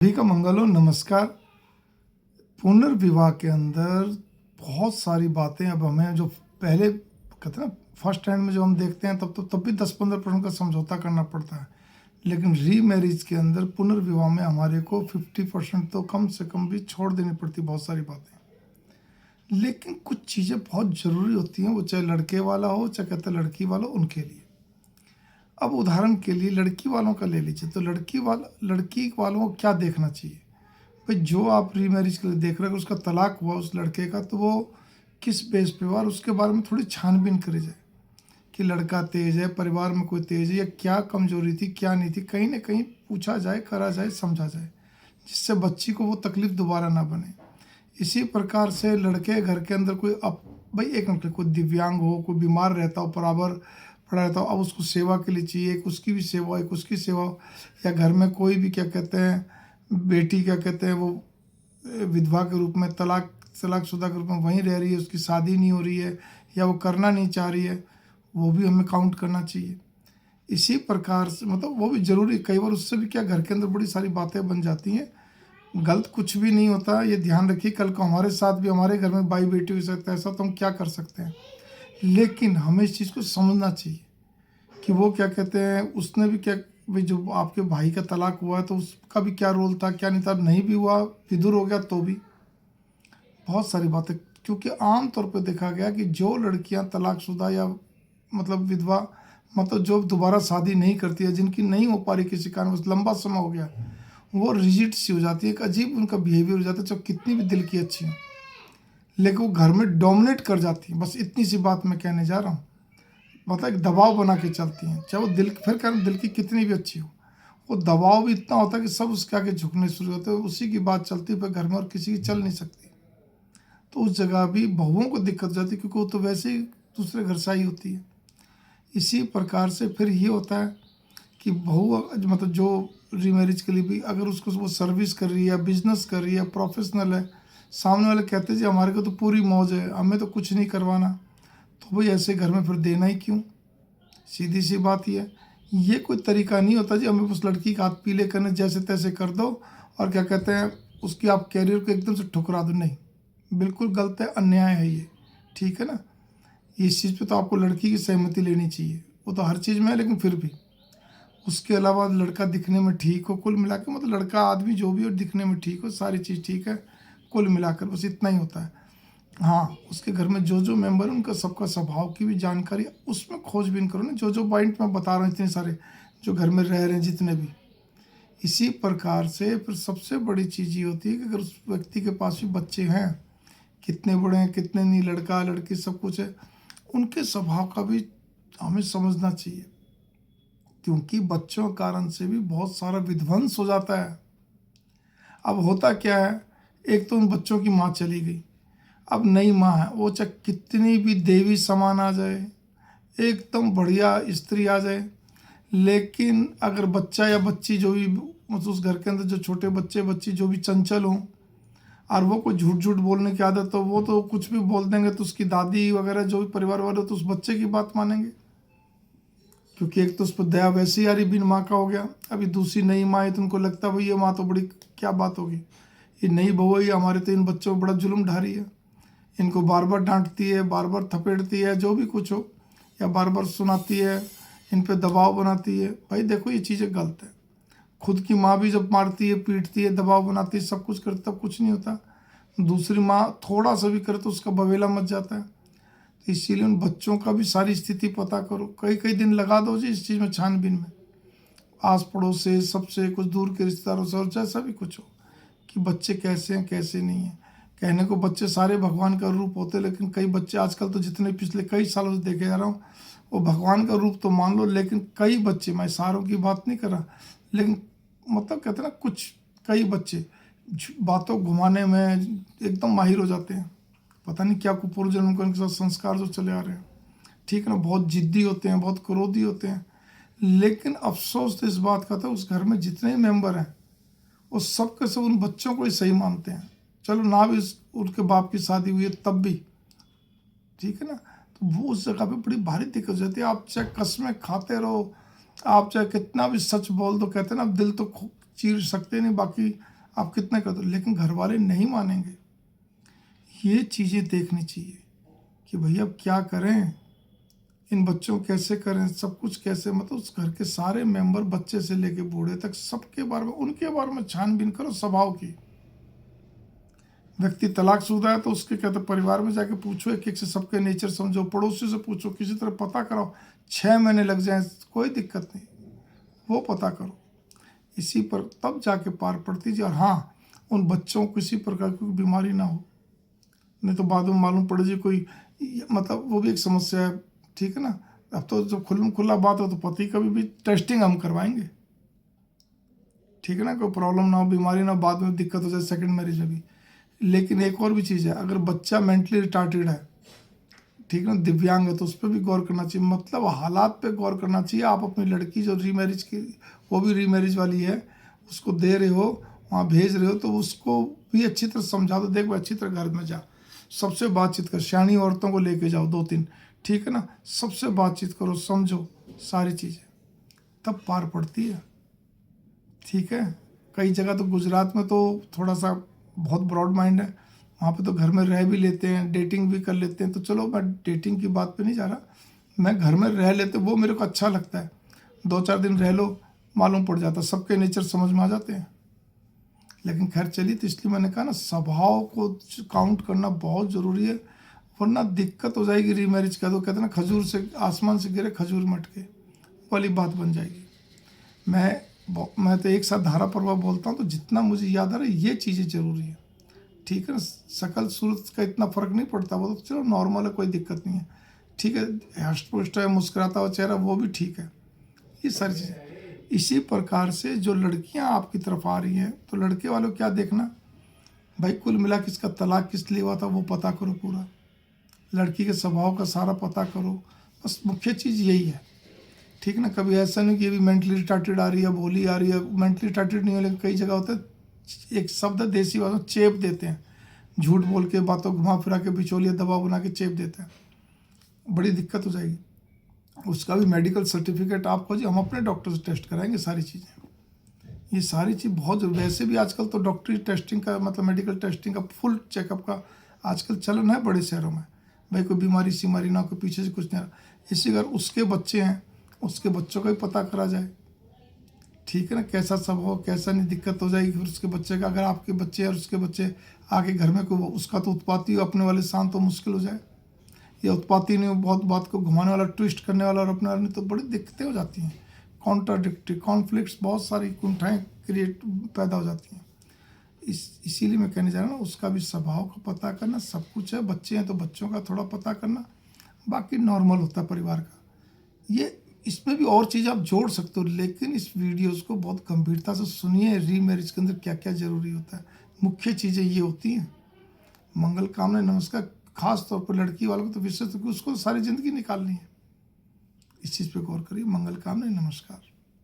सभी का मंगल हो। नमस्कार। पुनर्विवाह के अंदर बहुत सारी बातें अब हमें जो पहले कहते हैं ना फर्स्ट हैंड में जो हम देखते हैं तब भी 10-15% का समझौता करना पड़ता है, लेकिन री मैरिज के अंदर पुनर्विवाह में हमारे को 50% तो कम से कम भी छोड़ देनी पड़ती बहुत सारी बातें। लेकिन कुछ चीज़ें बहुत ज़रूरी होती हैं, वो चाहे लड़के वाला हो चाहे कहते हैं लड़की वाला हो, उनके लिए। अब उदाहरण के लिए लड़की वालों का ले लीजिए, तो लड़की वालों को क्या देखना चाहिए भाई? जो आप री मैरिज के लिए देख रहे हो, उसका तलाक हुआ उस लड़के का, तो वो किस बेस पे हुआ और उसके बारे में थोड़ी छानबीन करी जाए कि लड़का तेज है, परिवार में कोई तेज है, या क्या कमजोरी थी क्या नहीं थी, कहीं ना कहीं पूछा जाए, करा जाए, समझा जाए, जिससे बच्ची को वो तकलीफ दोबारा ना बने। इसी प्रकार से लड़के घर के अंदर कोई अब भाई एक मिनट, कोई दिव्यांग हो, कोई बीमार रहता हो, बराबर पड़ा रहता हो, अब उसको सेवा के लिए चाहिए, एक उसकी भी सेवा, एक उसकी सेवा, या घर में कोई भी क्या कहते हैं बेटी क्या कहते हैं वो विधवा के रूप में तलाकशुदा के रूप में वहीं रह रही है, उसकी शादी नहीं हो रही है या वो करना नहीं चाह रही है, वो भी हमें काउंट करना चाहिए। इसी प्रकार से मतलब वो भी ज़रूरी, कई बार उससे भी क्या घर के अंदर बड़ी सारी बातें बन जाती हैं। गलत कुछ भी नहीं होता, ये ध्यान रखिए, कल को हमारे साथ भी हमारे घर में भाई बेटी हो सकता है ऐसा, तो हम क्या कर सकते हैं। लेकिन हमें इस चीज़ को समझना चाहिए कि वो क्या कहते हैं, उसने भी क्या भाई, जो आपके भाई का तलाक हुआ है तो उसका भी क्या रोल था क्या नहीं था, नहीं भी हुआ, विदुर हो गया तो भी बहुत सारी बातें। क्योंकि आम तौर पे देखा गया कि जो लड़कियां तलाकशुदा या मतलब विधवा, मतलब जो दोबारा शादी नहीं करती है, जिनकी नहीं हो पा रही किसी कारण, बस लंबा समय हो गया, वो रिजिड सी हो जाती है, एक अजीब उनका बिहेवियर हो जाता है, चाहे कितनी भी दिल की अच्छी हो, लेकिन वो घर में डोमिनेट कर जाती है। बस इतनी सी बात मैं कहने जा रहा हूँ, मतलब एक दबाव बना के चलती हैं, चाहे वो दिल, फिर कह दिल की कितनी भी अच्छी हो, वो दबाव भी इतना होता है कि सब उसके आगे झुकने शुरू होते हैं, उसी की बात चलती है घर में और किसी की चल नहीं सकती। तो उस जगह भी बहुओं को दिक्कत हो जाती है, क्योंकि वो तो वैसे ही दूसरे घर से आई होती है। इसी प्रकार से फिर ये होता है कि बहू मतलब जो रीमैरिज के लिए भी अगर उसको वो सर्विस कर रही है, बिजनेस कर रही है, प्रोफेशनल है, सामने वाले कहते हैं जी हमारे को तो पूरी मौज है, हमें तो कुछ नहीं करवाना, तो भाई ऐसे घर में फिर देना ही क्यों? सीधी सी बात ही है। ये कोई तरीका नहीं होता जी, हमें उस लड़की का हाथ पीले करने जैसे तैसे कर दो और क्या कहते हैं उसकी आप कैरियर को एकदम से ठुकरा दो, नहीं, बिल्कुल गलत है, अन्याय है ये, ठीक है ना। इस चीज़ पे तो आपको लड़की की सहमति लेनी चाहिए, वो तो हर चीज़ में है, लेकिन फिर भी उसके अलावा लड़का दिखने में ठीक हो, कुल मिला के मतलब लड़का आदमी जो भी हो दिखने में ठीक हो, सारी चीज़ ठीक है, कुल मिलाकर बस इतना ही होता है। हाँ, उसके घर में जो जो मेंबर है उनका सबका स्वभाव की भी जानकारी उसमें खोजबीन करो ना, जो जो पॉइंट मैं बता रहा हूँ, इतने सारे जो घर में रह रहे हैं जितने भी। इसी प्रकार से फिर सबसे बड़ी चीज़ ये होती है कि अगर उस व्यक्ति के पास भी बच्चे हैं, कितने बड़े हैं कितने नहीं, लड़का लड़की सब कुछ है, उनके स्वभाव का भी हमें समझना चाहिए, क्योंकि बच्चों के कारण से भी बहुत सारा विध्वंस हो जाता है। अब होता क्या है, एक तो उन बच्चों की माँ चली गई, अब नई माँ है, वो चाहे कितनी भी देवी समान आ जाए, एकदम बढ़िया स्त्री आ जाए, लेकिन अगर बच्चा या बच्ची जो भी मतलब उस घर के अंदर जो छोटे बच्चे बच्ची जो भी चंचल हों और वो कोई झूठ झूठ बोलने की आदत, तो वो तो कुछ भी बोल देंगे, तो उसकी दादी वगैरह जो भी परिवार वाले तो उस बच्चे की बात मानेंगे, क्योंकि एक तो उस पर दया वैसे ही आ रही, बिन माँ का हो गया, अभी दूसरी नई माँ है तो उनको लगता है भाई ये माँ तो बड़ी क्या बात होगी, ये नई बहू है, हमारे तो इन बच्चों पर बड़ा जुल्म ढा रही है, इनको बार बार डांटती है, बार बार थपेड़ती है, जो भी कुछ हो, या बार बार सुनाती है, इन पे दबाव बनाती है। भाई देखो ये चीज़ें गलत है। खुद की माँ भी जब मारती है, पीटती है, दबाव बनाती है, सब कुछ करती, तब कुछ नहीं होता, दूसरी माँ थोड़ा सा भी करे तो उसका बवेला मच जाता है। तो इसीलिए उन बच्चों का भी सारी स्थिति पता करो, कई कई दिन लगा दो जी इस चीज़ में, छानबीन में, आस पड़ोस से, सबसे, कुछ दूर के रिश्तेदारों से, और जैसा भी कुछ हो कि बच्चे कैसे हैं कैसे नहीं हैं। कहने को बच्चे सारे भगवान का रूप होते हैं, लेकिन कई बच्चे आजकल तो जितने पिछले कई सालों से देखे जा रहा हूँ, वो भगवान का रूप तो मान लो, लेकिन कई बच्चे, मैं सारों की बात नहीं कर रहा, लेकिन मतलब कहते हैं ना कुछ कई बच्चे बातों घुमाने में एकदम माहिर हो जाते हैं, पता नहीं क्या पूर्व जन्म के उनके साथ संस्कार जो चले आ रहे हैं, ठीक है ना, बहुत जिद्दी होते हैं, बहुत क्रोधी होते हैं। लेकिन अफसोस तो इस बात का था, उस घर में जितने मेंबर हैं वो सब के सब उन बच्चों को ही सही मानते हैं, चलो ना भी उनके बाप की शादी हुई है तब भी, ठीक है ना। तो वो उस जगह पे बड़ी भारी दिक्कत हो जाती है। आप चाहे कस्में खाते रहो, आप चाहे कितना भी सच बोल दो, कहते हैं ना, दिल तो चीर सकते नहीं, बाकी आप कितना कर दो, लेकिन घर वाले नहीं मानेंगे। ये चीज़ें देखनी चाहिए कि भैया अब क्या करें, इन बच्चों को कैसे करें, सब कुछ कैसे, मतलब उस घर के सारे मेंबर, बच्चे से लेके बूढ़े तक, सबके बारे में, उनके बारे में छानबीन करो स्वभाव की। व्यक्ति तलाकशुदा है तो उसके कहते परिवार में जाके पूछो, एक एक से सबके नेचर समझो, पड़ोसी से पूछो, किसी तरह पता कराओ, 6 महीने लग जाए कोई दिक्कत नहीं, वो पता करो। इसी पर तब जाके पार पड़ती जी। और हाँ, उन बच्चों को किसी प्रकार की बीमारी ना हो, नहीं तो बाद में मालूम पड़े जी कोई, मतलब वो भी एक समस्या है, ठीक है ना। अब तो जब खुला बात हो तो पति कभी भी टेस्टिंग हम करवाएंगे, ठीक है ना, कोई प्रॉब्लम ना हो, बीमारी ना हो, बाद में दिक्कत हो जाए सेकंड मैरिज में भी। लेकिन एक और भी चीज़ है, अगर बच्चा मेंटली रिटार्टेड है, ठीक है ना, दिव्यांग है, तो उस पर भी गौर करना चाहिए, मतलब हालात पे गौर करना चाहिए। आप अपनी लड़की जो रीमैरिज की, वो भी रीमैरिज वाली है, उसको दे रहे हो, वहाँ भेज रहे हो, तो उसको भी अच्छी तरह समझा दो, देख भाई अच्छी तरह घर में जा, सबसे बातचीत कर, सियाणी औरतों को लेके जाओ 2-3, ठीक है ना, सबसे बातचीत करो, समझो सारी चीज़ें, तब पार पड़ती है, ठीक है। कई जगह तो गुजरात में तो थोड़ा सा बहुत ब्रॉड माइंड है, वहाँ पे तो घर में रह भी लेते हैं, डेटिंग भी कर लेते हैं। तो चलो मैं डेटिंग की बात पे नहीं जा रहा, मैं घर में रह लेते, वो मेरे को अच्छा लगता है, 2-4 दिन रह लो, मालूम पड़ जाता, सबके नेचर समझ में आ जाते हैं। लेकिन खैर चलिए, तो इसलिए मैंने कहा ना, स्वभाव को काउंट करना बहुत ज़रूरी है, वरना दिक्कत हो जाएगी। रीमैरिज का तो कहते हैं ना, खजूर से, आसमान से गिरे खजूर मटके वाली बात बन जाएगी। मैं तो एक साथ धारा प्रवाह बोलता हूँ, तो जितना मुझे याद आ रहा है ये चीज़ें ज़रूरी है, ठीक है ना। शकल सूरत का इतना फ़र्क नहीं पड़ता, वो तो चलो नॉर्मल है, कोई दिक्कत नहीं है, ठीक है। हष्ट पुष्ट है, मुस्कुराता हुआ चेहरा, वो भी ठीक है, ये सारी चीज़ें। इसी प्रकार से जो लड़कियां आपकी तरफ आ रही हैं, तो लड़के वालों क्या देखना भाई, कुल मिला के इसका तलाक किस लिए हुआ था वो पता करो पूरा, लड़की के स्वभाव का सारा पता करो, बस मुख्य चीज़ यही है, ठीक ना। कभी ऐसा नहीं कि ये भी मेंटली रिटार्टेड आ रही है, भोली आ रही है, मेंटली रिटार्टेड नहीं हो, लेकिन कई जगह होता है, एक शब्द है देसी भाषा में, चेप देते हैं, झूठ बोल के, बातों घुमा फिरा के, बिचौलिया दबाव बना के चेप देते हैं, बड़ी दिक्कत हो जाएगी। उसका भी मेडिकल सर्टिफिकेट आपको जी, हम अपने डॉक्टर से टेस्ट कराएंगे सारी चीज़ें, ये सारी चीज़ बहुत जरूरी। वैसे भी आजकल तो डॉक्टरी टेस्टिंग का, मतलब मेडिकल टेस्टिंग का, फुल चेकअप का आजकल चलन है बड़े शहरों में, भाई कोई बीमारी सीमारी ना, कोई पीछे से कुछ नहीं। इसी अगर उसके बच्चे हैं, उसके बच्चों का भी पता करा जाए, ठीक है ना, कैसा स्वभाव, कैसा नहीं, दिक्कत हो जाएगी फिर उसके बच्चे का। अगर आपके बच्चे और उसके बच्चे आके घर में कोई, उसका तो उत्पाती हो, अपने वाले शांत तो मुश्किल हो जाए, या उत्पाती नहीं हो, बहुत बात को घुमाने वाला, ट्विस्ट करने वाला, और अपने वाले, तो बड़ी दिक्कतें हो जाती हैं, कॉन्ट्राडिक्टरी, कॉन्फ्लिक्ट्स, बहुत सारी कुंठाएँ क्रिएट पैदा हो जाती हैं। इसीलिए मैं कहने जा रहा हूँ, उसका भी स्वभाव का पता करना, सब कुछ है। बच्चे हैं तो बच्चों का थोड़ा पता करना, बाकी नॉर्मल होता है परिवार का। ये इसमें भी और चीज़ आप जोड़ सकते हो, लेकिन इस वीडियोस को बहुत गंभीरता से सुनिए, रीमैरिज के अंदर क्या क्या ज़रूरी होता है, मुख्य चीज़ें ये होती हैं। मंगल कामना नमस्कार, खास तौर पर लड़की वालों को तो विशेष, उसको सारी ज़िंदगी निकालनी है, इस चीज़ पे गौर करिए। मंगल कामना नमस्कार।